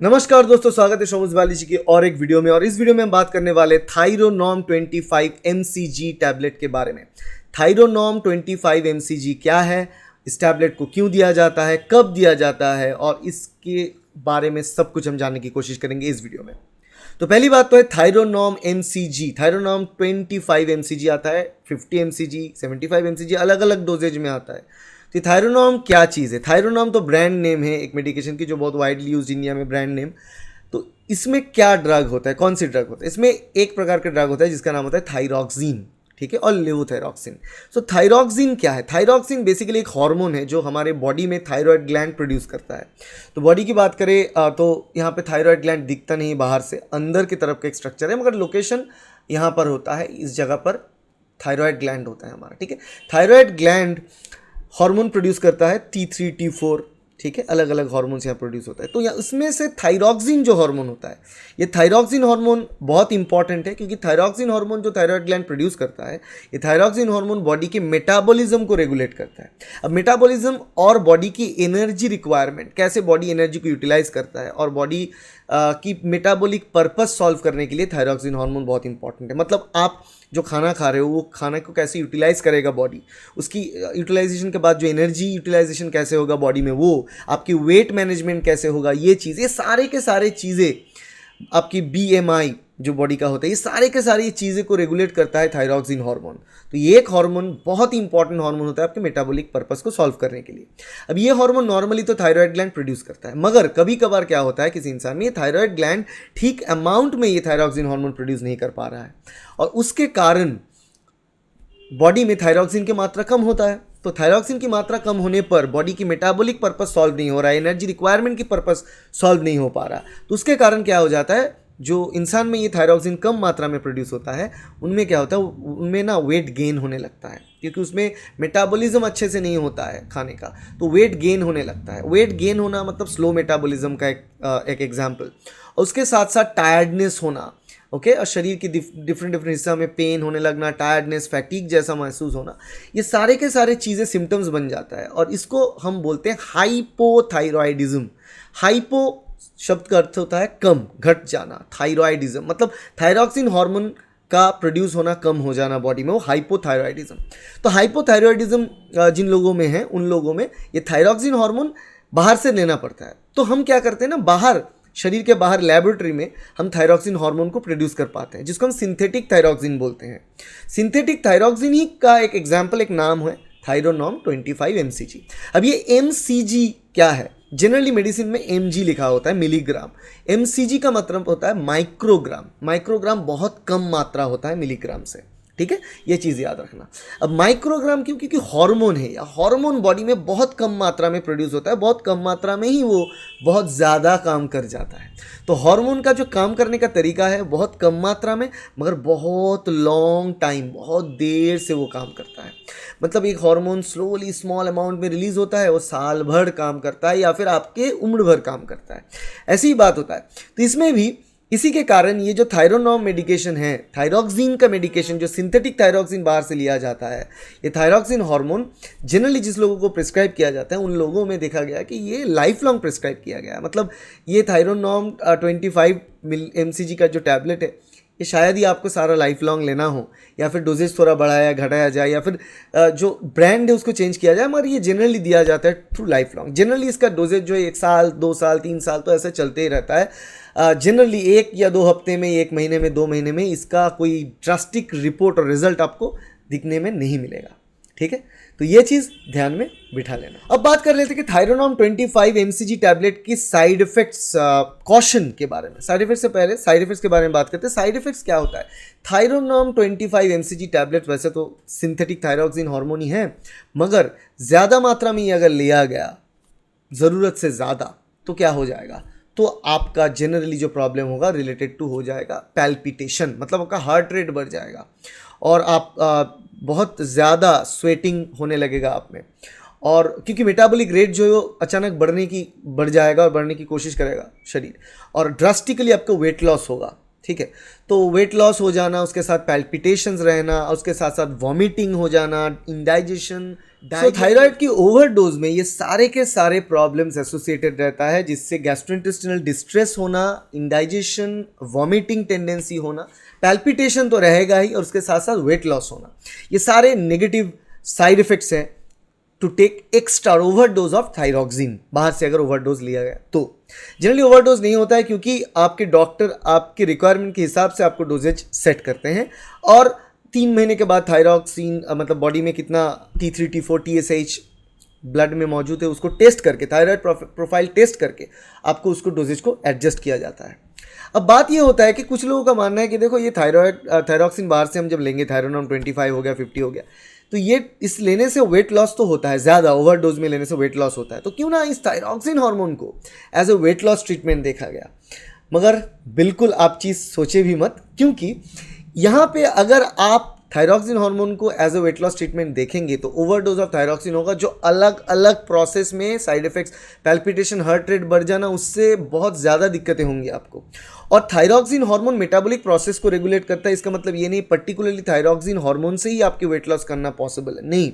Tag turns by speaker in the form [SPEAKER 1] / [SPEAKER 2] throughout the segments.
[SPEAKER 1] नमस्कार दोस्तों, स्वागत है शोमुज वाली जी की और एक वीडियो में। और इस वीडियो में हम बात करने वाले थायरोनॉर्म 25 mcg टैबलेट के बारे में। थायरोनॉर्म 25 mcg क्या है, इस टैबलेट को क्यों दिया जाता है, कब दिया जाता है, और इसके बारे में सब कुछ हम जानने की कोशिश करेंगे इस वीडियो में। तो पहली बात तो है थायरोनॉर्म mcg। थायरोनॉर्म 25 mcg आता है, 50 mcg, 75 mcg, अलग अलग डोजेज में आता है। तो थायरोनॉर्म क्या चीज़ है? थायरोनॉर्म तो ब्रांड नेम है एक मेडिकेशन की, जो बहुत वाइडली यूज इंडिया में, ब्रांड नेम। तो इसमें क्या ड्रग होता है, कौन सी ड्रग होता है? इसमें एक प्रकार का ड्रग होता है जिसका नाम होता है थायरॉक्सिन, ठीक है, और लेवोथायरॉक्सिन। सो थायरॉक्सिन क्या है? थायरॉक्सिन बेसिकली एक हार्मोन है जो हमारे बॉडी में थायराइड ग्लैंड प्रोड्यूस करता है। तो बॉडी की बात करें तो यहाँ पे थायराइड ग्लैंड दिखता नहीं बाहर से, अंदर की तरफ का एक स्ट्रक्चर है, मगर लोकेशन यहाँ पर होता है, इस जगह पर थायराइड ग्लैंड होता है हमारा, ठीक है। थायराइड ग्लैंड हार्मोन प्रोड्यूस करता है T3 T4, ठीक है, अलग अलग हार्मोन्स यहाँ प्रोड्यूस होता है। तो यहाँ इसमें से थायरॉक्सिन जो हार्मोन होता है, ये थायरॉक्सिन हार्मोन बहुत इंपॉर्टेंट है, क्योंकि थायरॉक्सिन हार्मोन जो थायराइड ग्लैंड प्रोड्यूस करता है, ये थायरॉक्सिन हार्मोन बॉडी के मेटाबॉलिज्म को रेगुलेट करता है। अब मेटाबॉलिज्म और बॉडी की एनर्जी रिक्वायरमेंट, कैसे बॉडी एनर्जी को यूटिलाइज करता है, और बॉडी की मेटाबॉलिक पर्पस सॉल्व करने के लिए थायरॉक्सिन हार्मोन बहुत इंपॉर्टेंट है। मतलब आप जो खाना खा रहे हो, वो खाने को कैसे यूटिलाइज करेगा बॉडी, उसकी यूटिलाइजेशन के बाद जो एनर्जी यूटिलाइजेशन कैसे होगा बॉडी में, वो आपकी वेट मैनेजमेंट कैसे होगा, ये चीज़, ये सारे के सारे चीज़ें, आपकी BMI जो बॉडी का होता है, ये सारे के सारी चीज़ें को रेगुलेट करता है थायरॉक्सिन हार्मोन। तो ये एक हार्मोन बहुत ही इंपॉर्टेंट हार्मोन होता है आपके मेटाबॉलिक पर्पस को सॉल्व करने के लिए। अब ये हार्मोन नॉर्मली तो थायराइड ग्लैंड प्रोड्यूस करता है, मगर कभी कभार क्या होता है किसी इंसान में, ये थायराइड ग्लैंड ठीक अमाउंट में ये थायरॉक्सिन हार्मोन प्रोड्यूस नहीं कर पा रहा है, और उसके कारण बॉडी में थायरॉक्सिन की मात्रा कम होता है। तो थायरॉक्सिन की मात्रा कम होने पर बॉडी की मेटाबॉलिक पर्पस सॉल्व नहीं हो रहा है, एनर्जी रिक्वायरमेंट की पर्पस सॉल्व नहीं हो पा रहा। तो उसके कारण क्या हो जाता है, जो इंसान में ये थायरॉक्सिन कम मात्रा में प्रोड्यूस होता है, उनमें क्या होता है, उनमें ना वेट गेन होने लगता है, क्योंकि उसमें मेटाबॉलिज्म अच्छे से नहीं होता है खाने का, तो वेट गेन होने लगता है। वेट गेन होना मतलब स्लो मेटाबॉलिज्म का एक एग्जाम्पल। और उसके साथ साथ टायर्डनेस होना, ओके, और शरीर की डिफरेंट हिस्सा में पेन होने लगना, टायर्डनेस, फैटीग जैसा महसूस होना, ये सारे के सारे चीज़ें सिम्टम्स बन जाता है, और इसको हम बोलते हैं हाइपोथायरॉयडिज्म। हाइपो शब्द का अर्थ होता है कम, घट जाना, थायरॉयडिज्म मतलब थायरॉक्सिन हार्मोन का प्रोड्यूस होना कम हो जाना बॉडी में, वो हाइपोथायरॉयडिज्म। तो हाइपोथायरॉयडिज्म जिन लोगों में है, उन लोगों में ये थायरॉक्सिन हार्मोन बाहर से लेना पड़ता है। तो हम क्या करते हैं ना, बाहर, शरीर के बाहर लेबोरेटरी में हम थायरॉक्सिन हार्मोन को प्रोड्यूस कर पाते हैं, जिसको हम सिंथेटिक थायरॉक्सिन बोलते हैं। सिंथेटिक थायरॉक्सिन ही का एक एग्जाम्पल, एक नाम है थायरोनॉर्म 25 mcg। अब ये mcg क्या है? जनरली मेडिसिन में mg लिखा होता है, मिलीग्राम। mcg का मतलब होता है माइक्रोग्राम। माइक्रोग्राम बहुत कम मात्रा होता है मिलीग्राम से, ठीक है, ये चीज़ याद रखना। अब माइक्रोग्राम क्यों? क्योंकि हार्मोन है, या हार्मोन बॉडी में बहुत कम मात्रा में प्रोड्यूस होता है, बहुत कम मात्रा में ही वो बहुत ज़्यादा काम कर जाता है। तो हार्मोन का जो काम करने का तरीका है, बहुत कम मात्रा में मगर बहुत लॉन्ग टाइम, बहुत देर से वो काम करता है। मतलब एक हार्मोन स्लोली स्मॉल अमाउंट में रिलीज होता है, वो साल भर काम करता है, या फिर आपके उम्र भर काम करता है, ऐसी ही बात होता है। तो इसमें भी इसी के कारण ये जो थायरोनॉर्म मेडिकेशन है, थायरॉक्सिन का मेडिकेशन, जो सिंथेटिक थायरॉक्सिन बाहर से लिया जाता है, ये थायरॉक्सिन हार्मोन जनरली जिस लोगों को प्रिस्क्राइब किया जाता है, उन लोगों में देखा गया कि ये लाइफ लॉन्ग प्रिस्क्राइब किया गया है। मतलब ये थायरोनॉर्म 25 mcg का जो टैबलेट है, ये शायद ही आपको सारा लाइफ लॉन्ग लेना हो, या फिर डोजेज थोड़ा बढ़ाया घटाया जाए, या फिर जो ब्रांड है उसको चेंज किया जाए, मगर ये जनरली दिया जाता है थ्रू लाइफ लॉन्ग। जनरली इसका डोजेज जो है 1 साल, 2 साल, 3 साल तो ऐसे चलते ही रहता है। जनरली 1 या 2 हफ्ते में, 1 महीने में, 2 महीने में इसका कोई ड्रास्टिक रिपोर्ट और रिजल्ट आपको दिखने में नहीं मिलेगा, ठीक है। तो ये चीज़ ध्यान में बिठा लेना। अब बात कर लेते हैं कि थायरोनॉर्म 25 mcg टैबलेट की साइड इफेक्ट्स, कॉशन के बारे में। साइड इफेक्ट्स से पहले साइड इफेक्ट्स के बारे में बात करते हैं। साइड इफेक्ट्स क्या होता है? थायरोनॉर्म 25 mcg टैबलेट वैसे तो सिंथेटिक थायरॉक्सिन हार्मोन ही है, मगर ज़्यादा मात्रा में ये अगर लिया गया, ज़रूरत से ज़्यादा, तो क्या हो जाएगा? तो आपका जनरली जो प्रॉब्लम होगा रिलेटेड टू हो जाएगा पैल्पिटेशन, मतलब आपका हार्ट रेट बढ़ जाएगा, और आप बहुत ज़्यादा स्वेटिंग होने लगेगा आप में, और क्योंकि मेटाबॉलिक रेट जो है अचानक बढ़ जाएगा और बढ़ने की कोशिश करेगा शरीर, और ड्रास्टिकली आपको वेट लॉस होगा, ठीक है। तो वेट लॉस हो जाना, उसके साथ पैल्पिटेशंस रहना, उसके साथ साथ वॉमिटिंग हो जाना, इंडाइजेशन, सो थायराइड की ओवरडोज में ये सारे के सारे प्रॉब्लम्स एसोसिएटेड रहता है, जिससे गैस्ट्रोइंटेस्टिनल डिस्ट्रेस होना, इंडाइजेशन, वॉमिटिंग टेंडेंसी होना, पैल्पिटेशन तो रहेगा ही, और उसके साथ साथ वेट लॉस होना। ये सारे नेगेटिव साइड इफेक्ट्स हैं to take extra overdose of thyroxine. बाहर से अगर ओवरडोज लिया गया तो जनरली ओवरडोज नहीं होता है, क्योंकि आपके डॉक्टर आपके रिक्वायरमेंट के हिसाब से आपको डोजेज सेट करते हैं, और 3 महीने के बाद थायरॉक्सिन मतलब बॉडी में कितना T3, T4, TSH ब्लड में मौजूद है उसको टेस्ट करके, थायराइड प्रोफाइल टेस्ट करके आपको उसको डोजेज को एडजस्ट किया जाता है। अब बात ये होता है कि कुछ लोगों का मानना है कि देखो ये थायरॉक्सिन बाहर से हम जब लेंगे, थायरोनॉर्म 25 हो गया, 50 हो गया, तो ये इस लेने से वेट लॉस तो होता है, ज़्यादा ओवरडोज में लेने से वेट लॉस होता है, तो क्यों ना इस थायरॉक्सिन हार्मोन को as a weight loss treatment देखा गया। मगर बिल्कुल आप चीज़ सोचे भी मत, क्योंकि यहाँ पे अगर आप थायरॉक्सिन हार्मोन को as a weight loss treatment देखेंगे तो ओवरडोज ऑफ थायरॉक्सिन होगा, जो अलग अलग प्रोसेस में side effects, palpitation, heart rate बढ़ जाना, उससे बहुत ज़्यादा दिक्कतें होंगी आपको। और थायरॉक्सिन हार्मोन मेटाबॉलिक प्रोसेस को रेगुलेट करता है, इसका मतलब ये नहीं पर्टिकुलरली थायरॉक्सिन हार्मोन से ही आपके वेट लॉस करना पॉसिबल है, नहीं।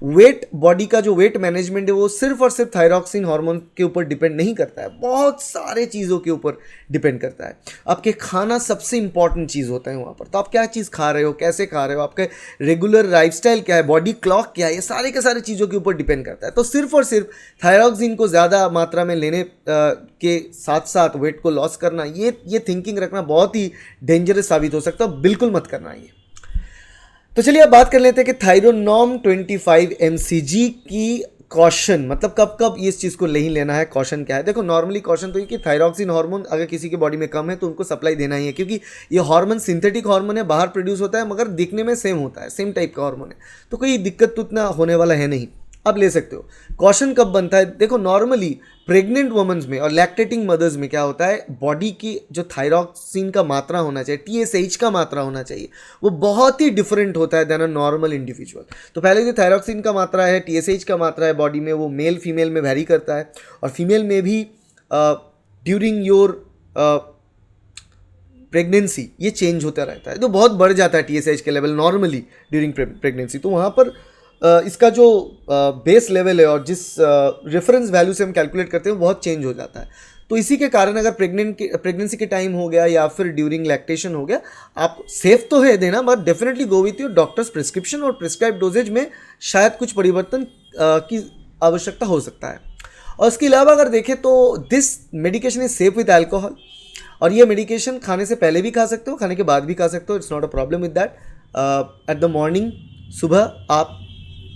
[SPEAKER 1] वेट, बॉडी का जो वेट मैनेजमेंट है वो सिर्फ और सिर्फ थायरॉक्सिन हार्मोन के ऊपर डिपेंड नहीं करता है, बहुत सारे चीज़ों के ऊपर डिपेंड करता है। आपके खाना सबसे इंपॉर्टेंट चीज़ होता है वहाँ पर, तो आप क्या चीज़ खा रहे हो, कैसे खा रहे हो, आपका रेगुलर लाइफस्टाइल क्या है, बॉडी क्लॉक क्या है, ये सारे के सारे चीज़ों के ऊपर डिपेंड करता है। तो सिर्फ और सिर्फ थायरॉक्सिन को ज़्यादा मात्रा में लेने के साथ साथ वेट को लॉस करना, ये थिंकिंग रखना बहुत ही डेंजरस साबित हो सकता है, बिल्कुल मत करना ये। तो चलिए अब बात कर लेते हैं कि थायरोनॉर्म 25 mcg की कॉशन, मतलब कब कब ये इस चीज़ को नहीं लेना है, कॉशन क्या है। देखो नॉर्मली कॉशन तो ये कि थायरॉक्सिन हार्मोन अगर किसी की बॉडी में कम है तो उनको सप्लाई देना ही है, क्योंकि ये हार्मोन सिंथेटिक हार्मोन है, बाहर प्रोड्यूस होता है, मगर दिखने में सेम होता है, सेम टाइप का हार्मोन है, तो कोई दिक्कत तो इतना होने वाला है नहीं, अब ले सकते हो। कॉशन कब बनता है, देखो नॉर्मली प्रेग्नेंट वुमेन्स में और लैक्टेटिंग मदर्स में क्या होता है, बॉडी की जो थायरॉक्सिन का मात्रा होना चाहिए, TSH का मात्रा होना चाहिए, वो बहुत ही डिफरेंट होता है देन अ नॉर्मल इंडिविजुअल। तो पहले जो थायरॉक्सिन का मात्रा है, TSH का मात्रा है बॉडी में, वो मेल फीमेल में वैरी करता है, और फीमेल में भी ड्यूरिंग योर प्रेगनेंसी ये चेंज होता रहता है, तो बहुत बढ़ जाता है TSH के लेवल नॉर्मली ड्यूरिंग प्रेगनेंसी। तो वहाँ पर इसका जो बेस लेवल है और जिस रेफरेंस वैल्यू से हम कैलकुलेट करते हैं वो बहुत चेंज हो जाता है। तो इसी के कारण अगर प्रेगनेंसी के टाइम हो गया या फिर ड्यूरिंग लैक्टेशन हो गया, आप सेफ तो है देना, but definitely go with your doctors prescription और प्रिस्क्राइब डोजेज में शायद कुछ परिवर्तन की आवश्यकता हो सकता है। और इसके अलावा अगर देखें तो this medication is safe with alcohol, और ये मेडिकेशन खाने से पहले भी खा सकते हो, खाने के बाद भी खा सकते हो, it's not a problem with that. At the morning, सुबह आप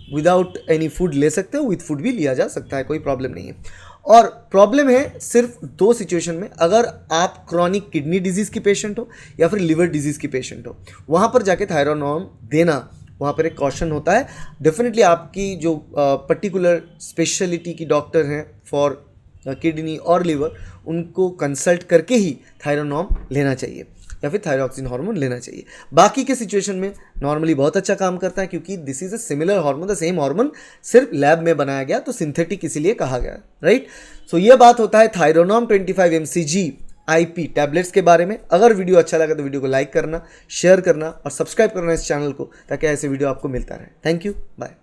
[SPEAKER 1] विदाउट एनी फूड ले सकते हो, विथ फूड भी लिया जा सकता है, कोई प्रॉब्लम नहीं है। और प्रॉब्लम है सिर्फ 2 सिचुएशन में, अगर आप क्रॉनिक किडनी डिजीज़ की पेशेंट हो या फिर लिवर डिजीज़ की पेशेंट हो, वहाँ पर जाके थायरोनॉर्म देना, वहाँ पर एक कॉशन होता है। डेफिनेटली आपकी जो पर्टिकुलर स्पेशलिटी की डॉक्टर हैं फॉर किडनी और लिवर, उनको कंसल्ट करके ही थायरोनॉर्म लेना चाहिए या फिर थायरॉक्सिन हार्मोन लेना चाहिए। बाकी के सिचुएशन में नॉर्मली बहुत अच्छा काम करता है, क्योंकि this is a similar hormone, the same hormone, सिर्फ लैब में बनाया गया, तो सिंथेटिक इसीलिए कहा गया, राइट। सो ये बात होता है थायरोनॉर्म 25 mcg IP टैबलेट्स के बारे में। अगर वीडियो अच्छा लगा तो वीडियो को लाइक करना, शेयर करना और सब्सक्राइब करना इस चैनल को, ताकि ऐसे वीडियो आपको मिलता रहे। Thank you, bye.